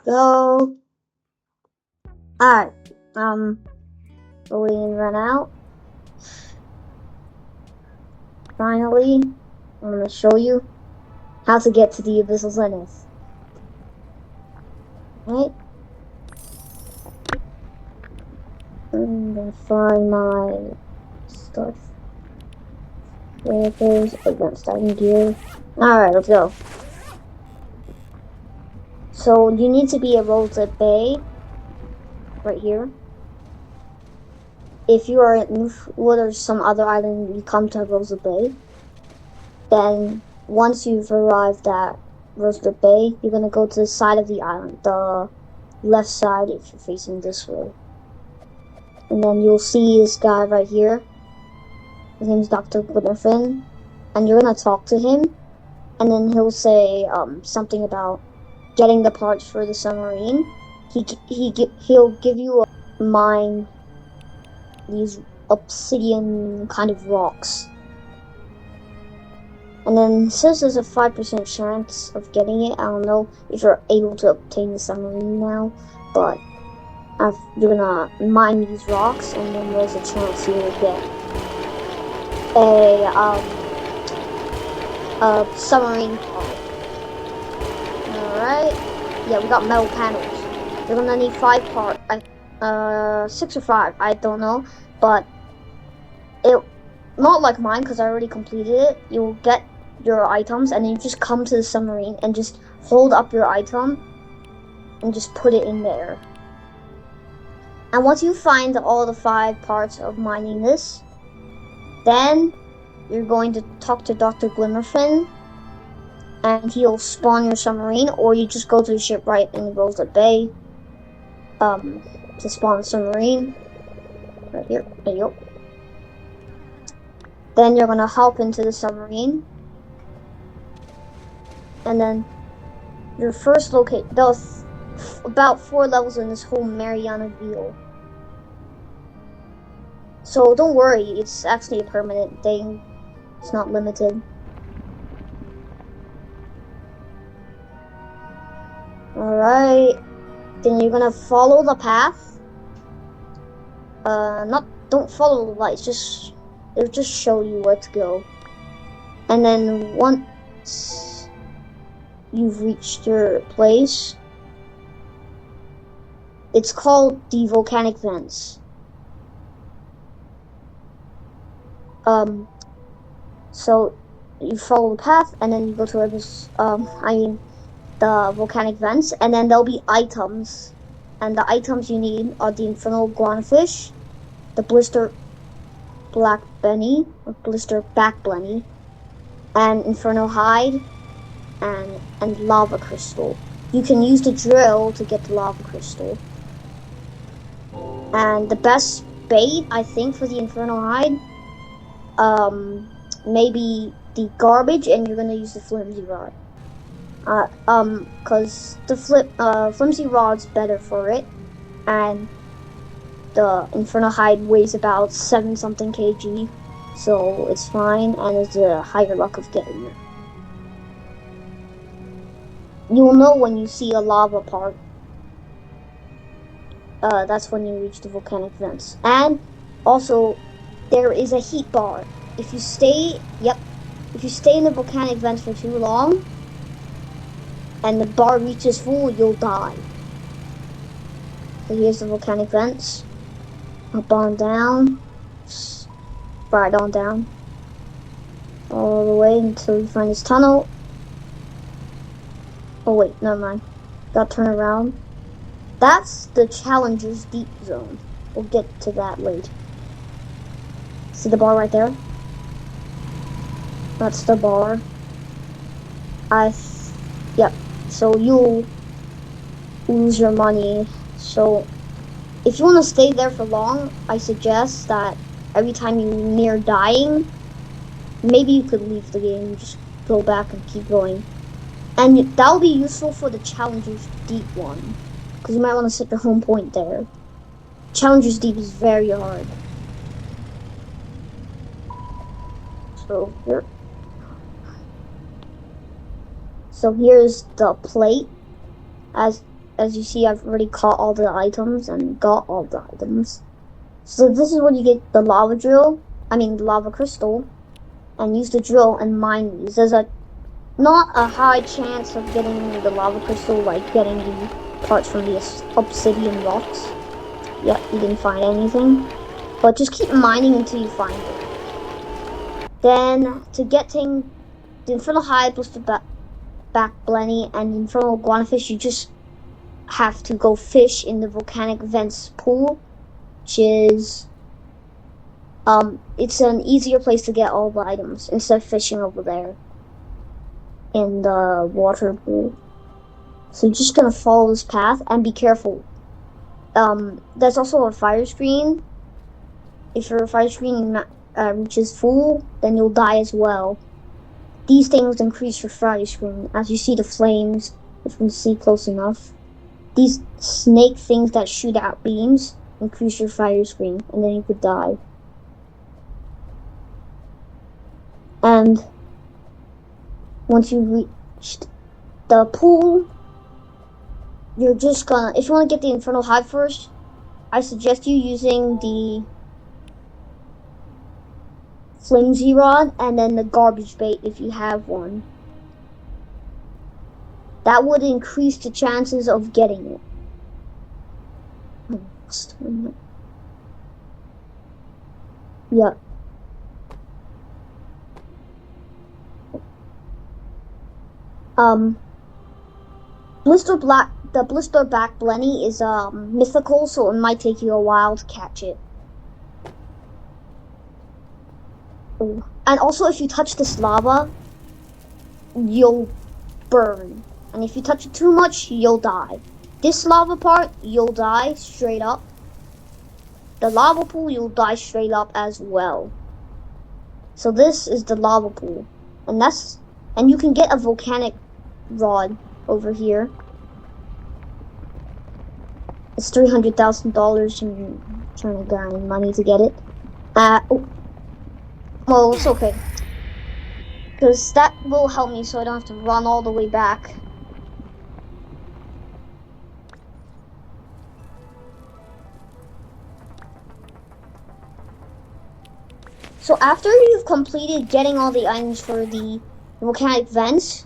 go. Alright, loading run out. Finally, I'm gonna show you how to get to the Abyssal Zenith. Right? I'm gonna find my stuff. There it goes. Advanced starting gear. Alright, let's go. So you need to be at Rosa Bay, right here. If you are at Newfootwood or some other island, you come to Rosa Bay. Then once you've arrived at Rosa Bay, you're gonna go to the side of the island, the left side if you're facing this way. And then you'll see this guy right here. His name's Dr. Glimmerfin, and you're gonna talk to him, and then he'll say something about getting the parts for the submarine. He'll give you a mine these obsidian kind of rocks. And then since there's a 5% chance of getting it, I don't know if you're able to obtain the submarine now, but you're gonna mine these rocks, and then there's a chance you will get a submarine part. Alright, yeah, we got metal panels. You're gonna need 5 parts, 6 or 5, I don't know, but it, not like mine because I already completed it. You'll get your items and then you just come to the submarine and just hold up your item and just put it in there. And once you find all the 5 parts of mining this, then you're going to talk to Dr. Glimmerfin and he'll spawn your submarine, or you just go to the ship right in Rosa Bay to spawn the submarine. Right here, there you go. Then you're gonna hop into the submarine, and then your first locate. There's about 4 levels in this whole Mariana Wheel. So don't worry, it's actually a permanent thing. It's not limited. Alright, then you're gonna follow the path. Don't follow the lights, it'll just show you where to go. And then once you've reached your place, it's called the Volcanic Vents. So you follow the path, and then you go to the Volcanic Vents, and then there'll be items. And the items you need are the Infernal Iguanafish, the Blisterback Benny, or Blisterback Benny, and Infernal Hide, and Lava Crystal. You can use the drill to get the Lava Crystal. And the best bait, I think, for the Infernal Hide, maybe the garbage, and you're gonna use the flimsy rod. Cause the flimsy rod's better for it, and the Infernal Hide weighs about 7-something kg, so it's fine, and it's a higher luck of getting it. You'll know when you see a lava part. That's when you reach the Volcanic Vents. And also, there is a heat bar. If you stay in the Volcanic Vents for too long, and the bar reaches full, you'll die. So here's the Volcanic Vents. Up on down. Right on down. All the way until you find this tunnel. Oh wait, never mind. Gotta turn around. That's the Challenger's Deep Zone. We'll get to that later. See the bar right there? That's the bar. Yep. So you'll lose your money. So if you want to stay there for long, I suggest that every time you're near dying, maybe you could leave the game and just go back and keep going. And that'll be useful for the Challenger's Deep one, because you might want to set your home point there. Challenger's Deep is very hard. So here. So here's the plate. As as you see, I've already caught all the items and got all the items. So this is where you get the lava drill, the lava crystal, and use the drill and mine these. There's not a high chance of getting the lava crystal, like getting the parts from the obsidian rocks. Yep, you didn't find anything. But just keep mining until you find it. Then, to get the Infernal Hide, Blisterback Benny, and Infernal Iguanafish, you just have to go fish in the Volcanic Vents pool, which is, it's an easier place to get all the items instead of fishing over there in the water pool. So you're just gonna follow this path and be careful. There's also a fire screen. If your fire screen reaches full, then you'll die as well. These things increase your fire screen. As you see the flames, if you can see close enough. These snake things that shoot out beams increase your fire screen, and then you could die. And once you reach the pool, you're just gonna, if you want to get the Infernal Hive first, I suggest you using the flimsy rod and then the garbage bait if you have one. That would increase the chances of getting it. Yeah. The Blisterback Benny is mythical, so it might take you a while to catch it. Ooh. And also, if you touch this lava, you'll burn. And if you touch it too much, you'll die. This lava part, you'll die straight up. The lava pool, you'll die straight up as well. So this is the lava pool. And you can get a volcanic rod over here. It's $300,000 and trying to grind money to get it. Well, it's okay. Because that will help me so I don't have to run all the way back. So after you've completed getting all the items for the Volcanic Vents,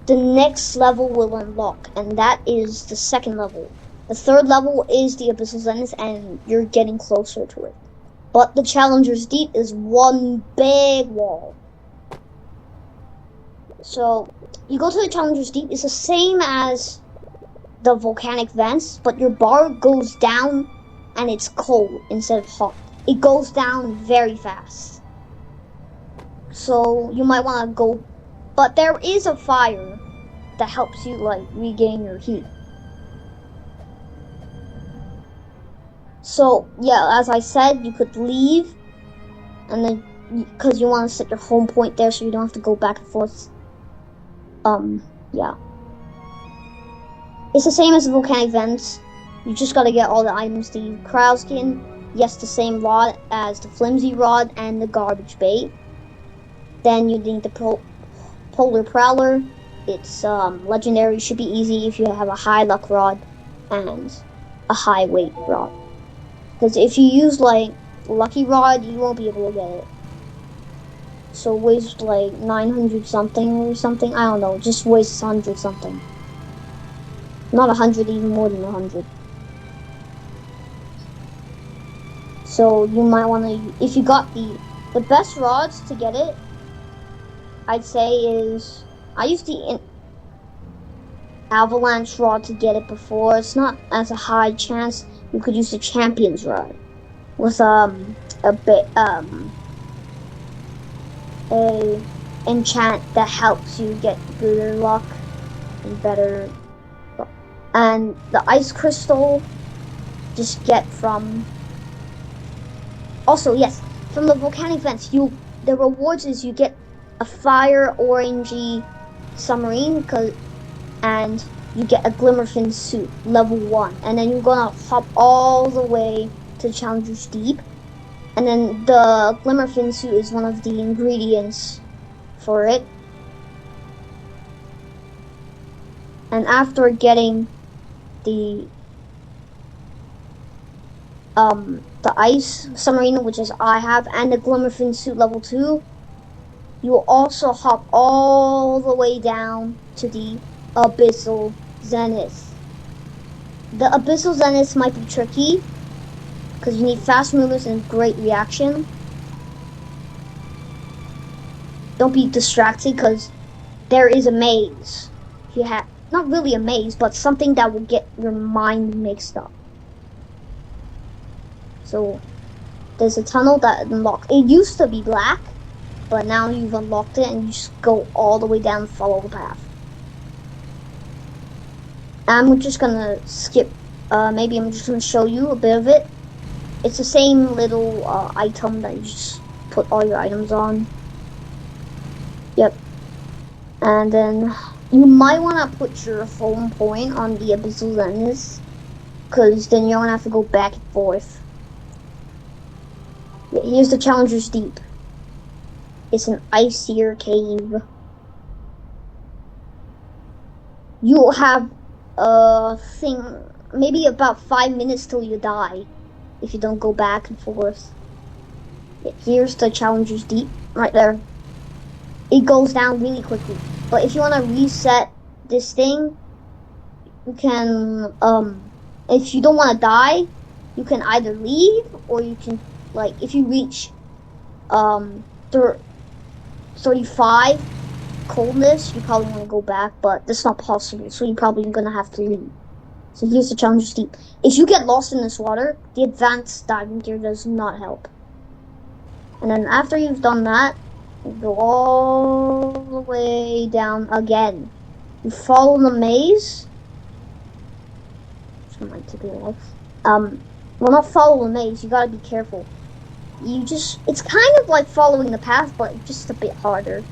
the next level will unlock, and that is the second level. The third level is the Abyssal Zenith, and you're getting closer to it. But the Challenger's Deep is one big wall. So, you go to the Challenger's Deep, it's the same as the Volcanic Vents, but your bar goes down and it's cold instead of hot. It goes down very fast. So, you might want to go, but there is a fire that helps you, regain your heat. So, yeah, as I said, you could leave, and then, because you want to set your home point there so you don't have to go back and forth. Yeah. It's the same as the Volcanic Vents. You just gotta get all the items. The crowd skin, yes, the same rod as the flimsy rod and the garbage bait. Then you need the polar Prowler. It's, legendary, should be easy if you have a high luck rod and a high weight rod. Because if you use, Lucky Rod, you won't be able to get it. So waste, 900 something or something. I don't know, just waste 100 something. Not 100, even more than 100. So you might want to, if you got the best rods to get it, I'd say is, I used the avalanche rod to get it before. It's not as a high chance. You could use the champion's rod with a enchant that helps you get good luck and better. And the ice crystal, just get from. Also, yes, from the Volcanic Vents, the rewards is you get a fire orangey submarine, and you get a Glimmerfin suit, level 1. And then you're gonna hop all the way to Challenger's Deep. And then the Glimmerfin suit is one of the ingredients for it. And after getting the ice submarine, which is I have, and the Glimmerfin suit level 2, you will also hop all the way down to the Abyssal Zenith. The Abyssal Zenith might be tricky, because you need fast movements and great reaction. Don't be distracted, because there is a maze. You have, not really a maze, but something that will get your mind mixed up. So, there's a tunnel that unlocked. It used to be black, but now you've unlocked it and you just go all the way down and follow the path. I'm just gonna skip, maybe I'm just gonna show you a bit of it. It's the same little item that you just put all your items on. Yep. And then you might wanna put your phone point on the Abyssal Zenith, because then you're gonna have to go back and forth. Yeah, here's the Challenger's Deep. It's an icier cave. You'll have maybe about 5 minutes till you die if you don't go back and forth. Yeah, here's the Challenger's Deep right there. It goes down really quickly. But if you want to reset this thing, you can, if you don't want to die, you can either leave or you can, like, if you reach 35 coldness, you probably want to go back, but that's not possible, so you're probably gonna have to leave. So here's the Challenger's Deep. If you get lost in this water, the advanced diving gear does not help. And then after you've done that, you go all the way down again. You follow the maze. Which might take a while. Well, not follow the maze, you gotta be careful. It's kind of like following the path, but just a bit harder.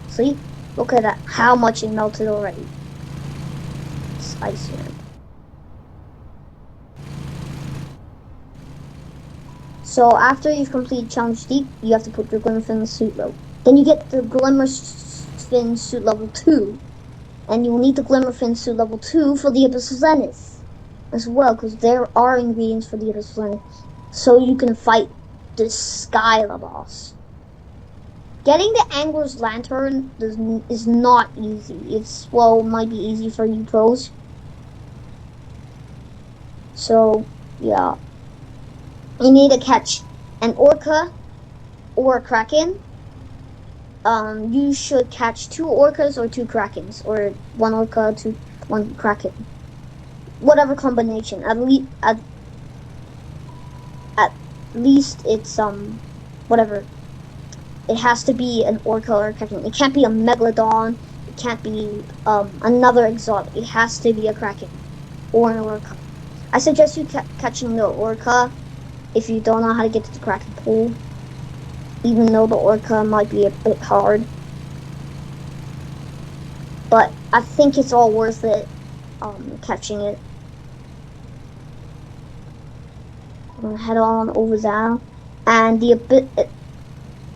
See? Look at that, how much it melted already. It's icy. So after you've completed Challenge Deep, you have to put your Glimmerfin suit low. Then you get the Glimmerfin suit level 2. And you'll need the Glimmerfin suit level 2 for the Abyssal Zenith as well, because there are ingredients for the Abyssal Zenith. So you can fight the Skyla boss. Getting the Angler's Lantern is not easy. Might be easy for you pros. So, yeah. You need to catch an orca or a kraken. You should catch 2 orcas or 2 krakens, or 1 orca to 1 kraken. Whatever combination. At least it's whatever. It has to be an orca or a kraken. It can't be a megalodon. It can't be another exotic. It has to be a kraken or an orca. I suggest you catching the orca if you don't know how to get to the kraken pool, even though the orca might be a bit hard. But I think it's all worth it, catching it. I'm gonna head on over there. And the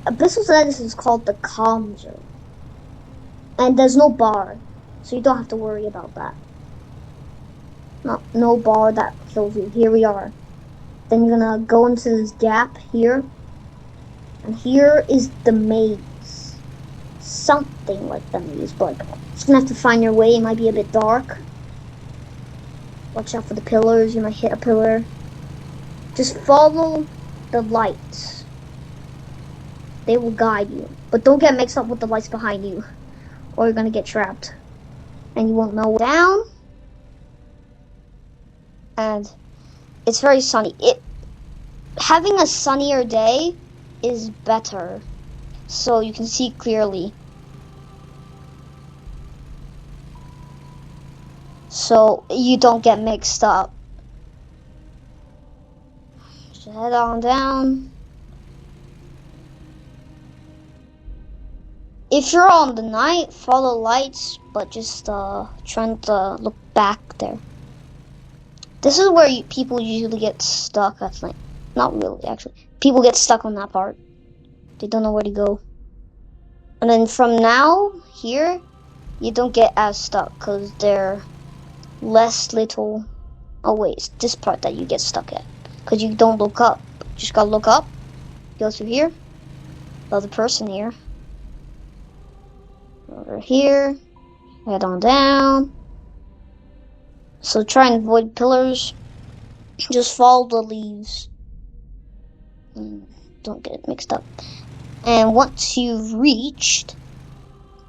Abyssal Zenith is called the Calm Zone. And there's no bar, so you don't have to worry about that. No bar that kills you. Here we are. Then you're gonna go into this gap here. And here is the maze. Something like the maze, but you're just gonna have to find your way. It might be a bit dark. Watch out for the pillars. You might hit a pillar. Just follow the lights. They will guide you. But don't get mixed up with the lights behind you, or you're gonna get trapped. And you won't know where down. And it's very sunny. Having a sunnier day is better, so you can see clearly. So you don't get mixed up. Just head on down. If you're on the night, follow lights, but just trying to look back there. This is where people usually get stuck, I think. Not really, actually. People get stuck on that part. They don't know where to go. And then from now, here, you don't get as stuck because they're less little. Oh wait, it's this part that you get stuck at because you don't look up. Just gotta look up. Go through here. Another person here. Over here. Head on down. So try and avoid pillars. Just follow the leaves. Don't get it mixed up. And once you've reached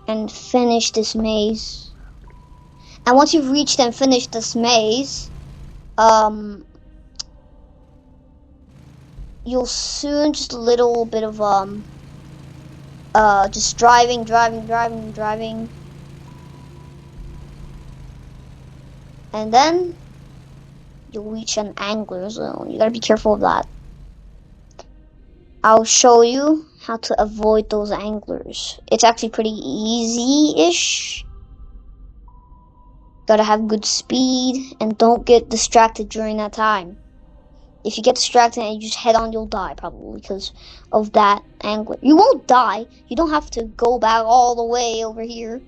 and finished this maze, you'll soon just a little bit of just driving, and then you'll reach an angler zone. You gotta be careful of that. I'll show you how to avoid those anglers. It's actually pretty easy-ish. Gotta have good speed and don't get distracted during that time. If you get distracted and you just head on, you'll die probably because of that angler. You won't die. You don't have to go back all the way over here.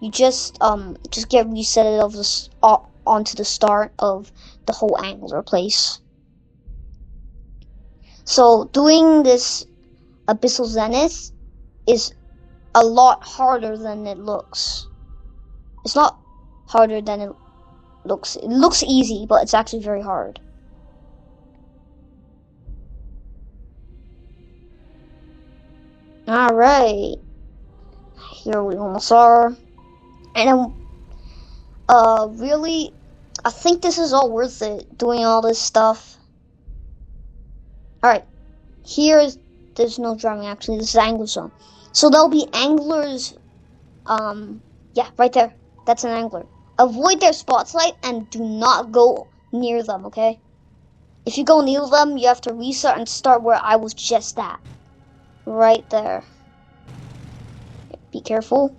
You just get reset of this onto the start of the whole angler place. So doing this Abyssal Zenith is a lot harder than it looks. It's not harder than it looks. It looks easy, but it's actually very hard. Alright. Here we almost are. And then, really, I think this is all worth it, doing all this stuff. Alright. There's no driving actually, this is angler zone. So there'll be anglers, yeah, right there. That's an angler. Avoid their spotlight and do not go near them, okay? If you go near them, you have to restart and start where I was just at. Right there. Be careful.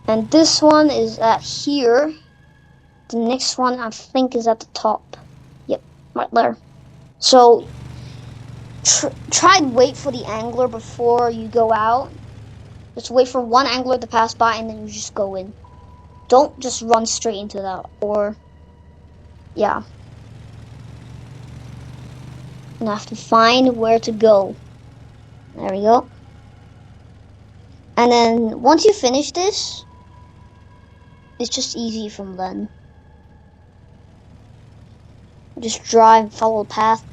And this one is at here. The next one I think is at the top. Yep, right there. So try and wait for the angler before you go out. Just wait for one angler to pass by and then you just go in. Don't just run straight into that, or yeah. And I have to find where to go. There we go. And then once you finish this, it's just easy from then. Just drive, follow the path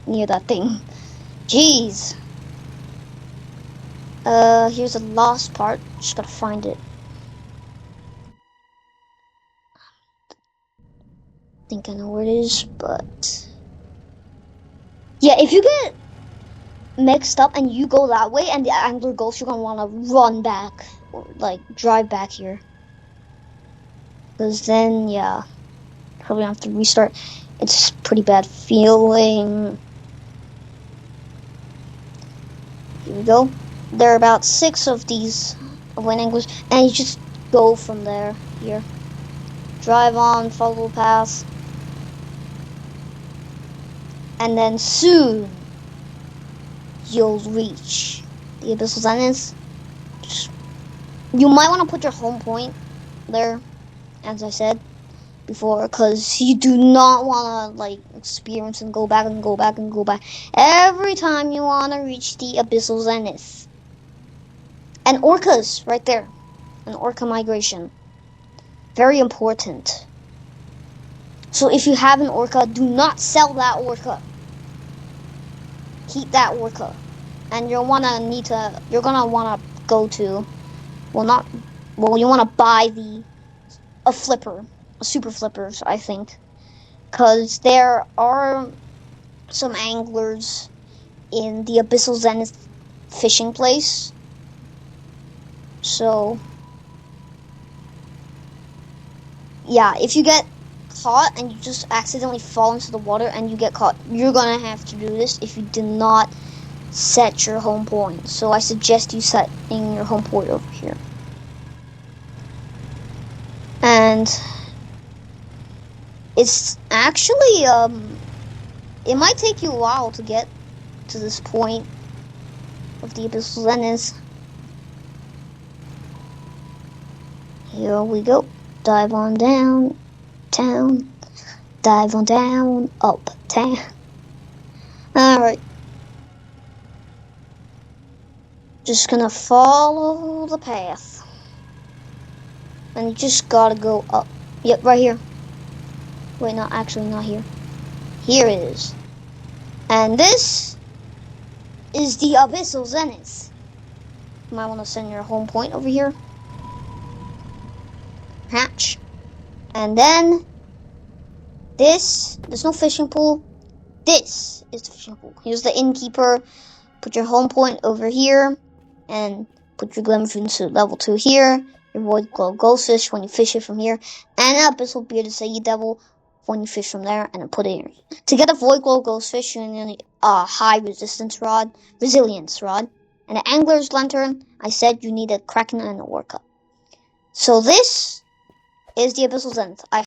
near that thing. Jeez. Here's the last part. Just gotta find it. I think I know where it is, but yeah, if you get mixed up and you go that way and the angler goes, you're gonna wanna run back or like drive back here. Because then, yeah, probably have to restart. It's a pretty bad feeling. Here we go. There are about 6 of these wind anglers, and you just go from there. Here. Drive on, follow the path. And then soon, you'll reach the Abyssal Zenith. You might want to put your home point there, as I said before, because you do not want to like experience and go back and go back and go back every time you want to reach the Abyssal Zenith. And orcas right there, an orca migration, very important. So if you have an orca, do not sell that orca. Keep that orca, and you're gonna wanna go to, you wanna buy a super flippers, I think, because there are some anglers in the Abyssal Zenith fishing place. So yeah, if you get caught and you just accidentally fall into the water and you get caught, you're gonna have to do this if you do not set your home point. So I suggest you setting your home point over here. And it's actually it might take you a while to get to this point of the Abyssal Zenith. Here we go. Dive on down, town. Dive on down, up, town. Alright. Just gonna follow the path. And you just gotta go up. Yep, right here. Wait, no, actually not here. Here it is. And this is the Abyssal Zenith. You might want to send your home point over here. Hatch. And then there's no fishing pool. This is the fishing pool. Here's the innkeeper. Put your home point over here. And put your Glimmerfin to level 2 here. Your void glow goldfish when you fish it from here. And an abyssal bearded sea devil when you fish from there. And then put it here. To get a void glow goldfish, you need a high resilience rod. And an angler's lantern. I said you need a kraken and a war cup. So this is the Abyssal Zenith. I